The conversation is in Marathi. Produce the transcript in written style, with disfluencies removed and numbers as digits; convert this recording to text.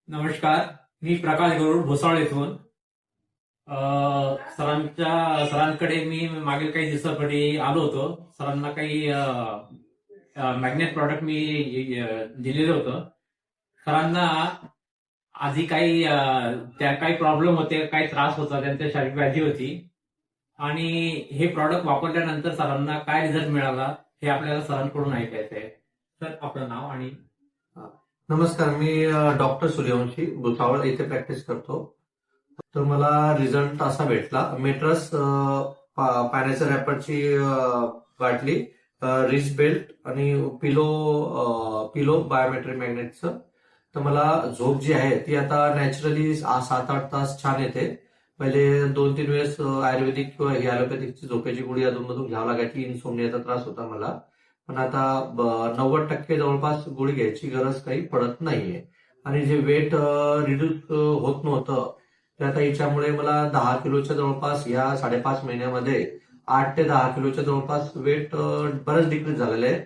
नमस्कार. मी प्रकाश गरुड भुसावळ येथून. सरांकडे मी मागील काही दिवसापूर्वी आलो होतो. सरांना काही मॅग्नेट प्रॉडक्ट मी दिलेलं होतं. सरांना आधी काही त्या काही प्रॉब्लेम होते, काही त्रास होता, त्यांच्या शारीरिक व्याधी होती आणि हे प्रॉडक्ट वापरल्यानंतर सरांना काय रिझल्ट मिळाला हे आपल्याला सरांकडून ऐकायचं आहे. सर, आपलं नाव आणि नमस्कार. मी डॉक्टर सूर्यवंशी भुसावळ येथे प्रॅक्टिस करतो. तर मला रिझल्ट असा भेटला. मेट्रस पाण्याच्या रॅपरची बाटली, रिस्ट बेल्ट आणि पिलो बायोमेट्रिक मॅग्नेटचं. तर मला झोप जी आहे ती आता नॅचरली 7-8 तास छान येते. पहिले 2-3 वेळेस आयुर्वेदिक किंवा ही ॲलोपॅथिकची झोपेची गोळी अधूनमधून घ्यावं लागायची. इन्सोमनियाचा त्रास होता मला. पण आता 90% जवळपास गोळी घ्यायची गरज काही पडत नाहीये. आणि जे वेट रिड्यूस होत नव्हतं ते आता याच्यामुळे मला 10 किलोच्या जवळपास या 5.5 महिन्यामध्ये 8 ते 10 किलोच्या जवळपास वेट बरंच डिक्रीज झालेलं आहे.